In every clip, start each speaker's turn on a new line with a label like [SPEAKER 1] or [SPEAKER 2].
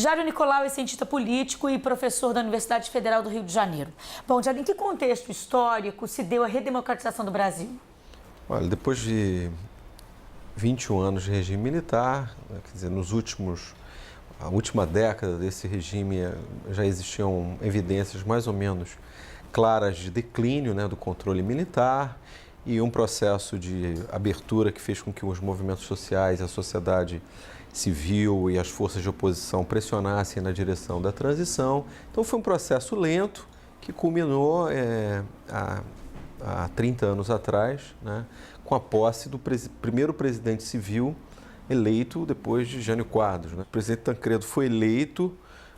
[SPEAKER 1] Jário Nicolau é cientista político e professor da Universidade Federal do Rio de Janeiro. Bom, Jário, em que contexto histórico se deu a redemocratização do Brasil?
[SPEAKER 2] Olha, depois de 21 anos de regime militar, quer dizer, a última década desse regime já existiam evidências mais ou menos claras de declínio, do controle militar e um processo de abertura que fez com que os movimentos sociais, a sociedade civil e as forças de oposição pressionassem na direção da transição. Então foi um processo lento que culminou há 30 anos atrás, com a posse do primeiro presidente civil eleito depois de Jânio Quadros. O presidente Tancredo foi eleito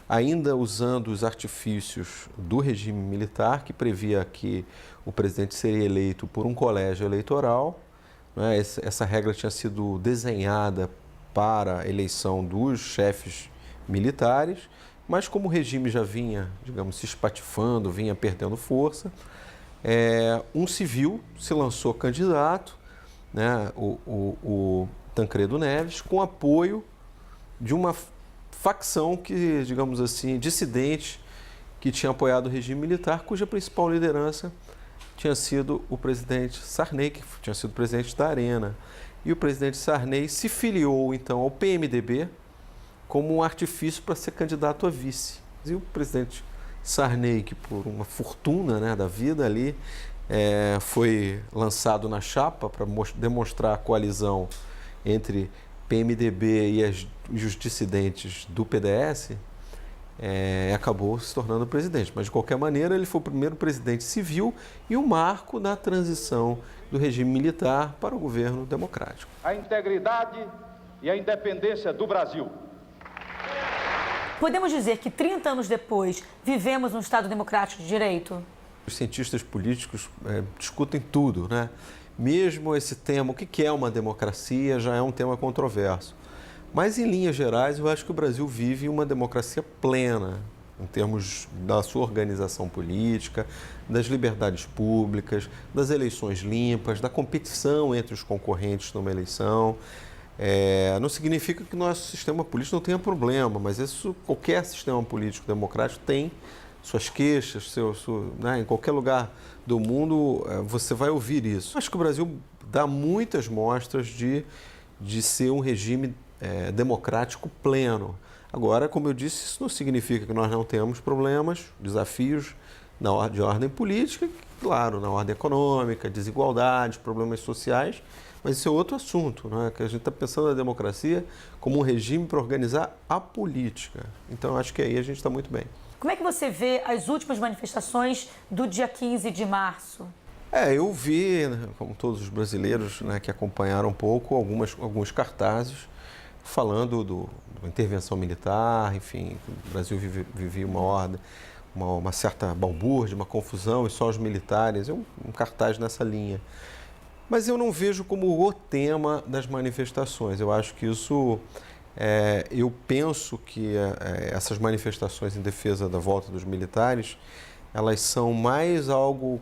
[SPEAKER 2] ainda usando os artifícios do regime militar, que previa que o presidente seria eleito por um colégio eleitoral. Essa regra tinha sido desenhada para a eleição dos chefes militares, mas como o regime já vinha, se espatifando, vinha perdendo força, um civil se lançou candidato, o Tancredo Neves, com apoio de uma facção que, dissidente, que tinha apoiado o regime militar, cuja principal liderança tinha sido o presidente Sarney, que tinha sido presidente da Arena. E o presidente Sarney se filiou, então, ao PMDB como um artifício para ser candidato a vice. E o presidente Sarney, que por uma fortuna da vida ali, foi lançado na chapa para demonstrar a coalizão entre PMDB e os dissidentes do PDS, acabou se tornando presidente. Mas, de qualquer maneira, ele foi o primeiro presidente civil e o marco da transição do regime militar para o governo democrático.
[SPEAKER 3] A integridade e a independência do Brasil.
[SPEAKER 1] Podemos dizer que 30 anos depois vivemos um Estado democrático de direito?
[SPEAKER 2] Os cientistas políticos discutem tudo, Mesmo esse tema, o que é uma democracia, já é um tema controverso. Mas, em linhas gerais, eu acho que o Brasil vive uma democracia plena, em termos da sua organização política, das liberdades públicas, das eleições limpas, da competição entre os concorrentes numa eleição. Não significa que nosso sistema político não tenha problema, mas qualquer sistema político democrático tem suas queixas, em qualquer lugar do mundo você vai ouvir isso. Acho que o Brasil dá muitas mostras de ser um regime democrático pleno. Agora, como eu disse, isso não significa que nós não temos problemas, desafios de ordem política, claro, na ordem econômica, desigualdades, problemas sociais, mas isso é outro assunto, que a gente está pensando na democracia como um regime para organizar a política. Então, acho que aí a gente está muito bem.
[SPEAKER 1] Como é que você vê as últimas manifestações do dia 15 de março?
[SPEAKER 2] Eu vi, como todos os brasileiros que acompanharam um pouco, alguns cartazes falando da intervenção militar, enfim, o Brasil vivia uma certa balbúrdia, uma confusão, e só os militares, um cartaz nessa linha. Mas eu não vejo como o tema das manifestações. Eu acho que isso, eu penso que essas manifestações em defesa da volta dos militares, elas são mais algo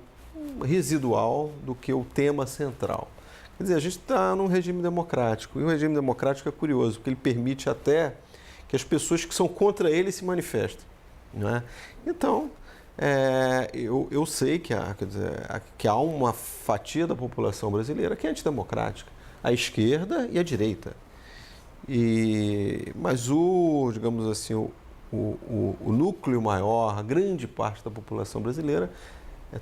[SPEAKER 2] residual do que o tema central. Quer dizer, a gente está num regime democrático, e o regime democrático é curioso, porque ele permite até que as pessoas que são contra ele se manifestem. Então, eu sei que há uma fatia da população brasileira que é antidemocrática, a esquerda e a direita. Mas o núcleo maior, a grande parte da população brasileira,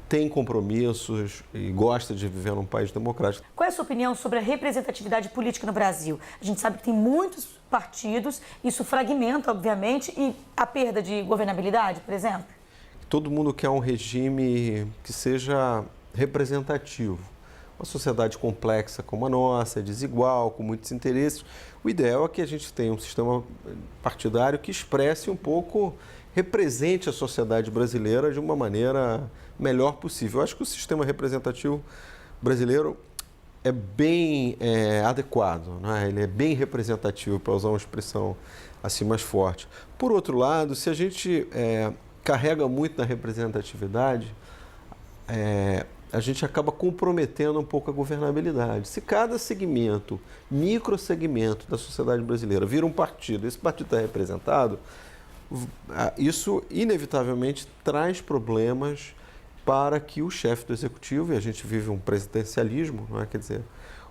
[SPEAKER 2] tem compromissos e gosta de viver num país democrático.
[SPEAKER 1] Qual é a sua opinião sobre a representatividade política no Brasil? A gente sabe que tem muitos partidos, isso fragmenta, obviamente, e a perda de governabilidade, por exemplo?
[SPEAKER 2] Todo mundo quer um regime que seja representativo. Uma sociedade complexa como a nossa, desigual, com muitos interesses. O ideal é que a gente tenha um sistema partidário que expresse um pouco, represente a sociedade brasileira de uma maneira melhor possível. Eu acho que o sistema representativo brasileiro é bem adequado, Ele é bem representativo, para usar uma expressão assim mais forte. Por outro lado, se a gente carrega muito na representatividade, a gente acaba comprometendo um pouco a governabilidade. Se cada segmento, microsegmento da sociedade brasileira vira um partido, esse partido está representado, isso inevitavelmente traz problemas para que o chefe do executivo, e a gente vive um presidencialismo, não é? Quer dizer,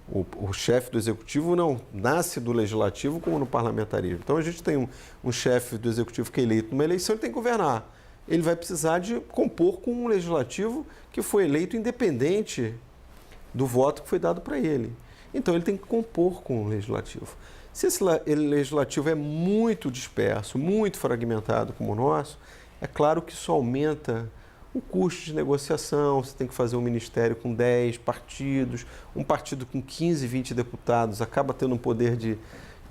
[SPEAKER 2] o chefe do executivo não nasce do legislativo como no parlamentarismo. Então a gente tem um chefe do executivo que é eleito numa eleição e tem que governar. Ele vai precisar de compor com um legislativo que foi eleito independente do voto que foi dado para ele. Então ele tem que compor com o legislativo. Se esse legislativo é muito disperso, muito fragmentado como o nosso, é claro que isso aumenta o custo de negociação. Você tem que fazer um ministério com 10 partidos, um partido com 15, 20 deputados acaba tendo um poder de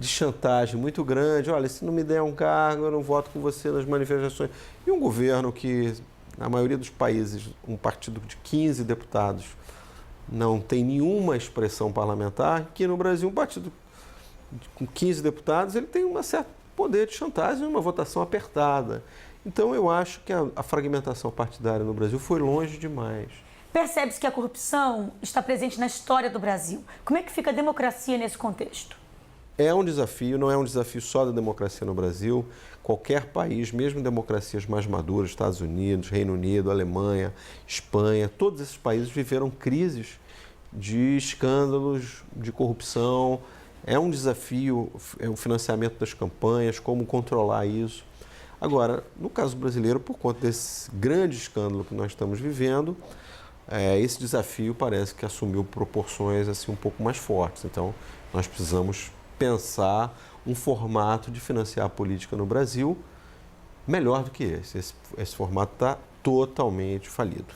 [SPEAKER 2] chantagem muito grande. Olha, se não me der um cargo, eu não voto com você nas manifestações. E um governo que, na maioria dos países, um partido de 15 deputados não tem nenhuma expressão parlamentar, aqui no Brasil, um partido com 15 deputados, ele tem um certo poder de chantagem e uma votação apertada. Então, eu acho que a fragmentação partidária no Brasil foi longe demais.
[SPEAKER 1] Percebe-se que a corrupção está presente na história do Brasil. Como é que fica a democracia nesse contexto?
[SPEAKER 2] É um desafio, não é um desafio só da democracia no Brasil. Qualquer país, mesmo democracias mais maduras, Estados Unidos, Reino Unido, Alemanha, Espanha, todos esses países viveram crises de escândalos, de corrupção. É um desafio o financiamento das campanhas, como controlar isso. Agora, no caso brasileiro, por conta desse grande escândalo que nós estamos vivendo, esse desafio parece que assumiu proporções assim, um pouco mais fortes. Então, nós precisamos pensar um formato de financiar a política no Brasil melhor do que esse. Esse formato está totalmente falido.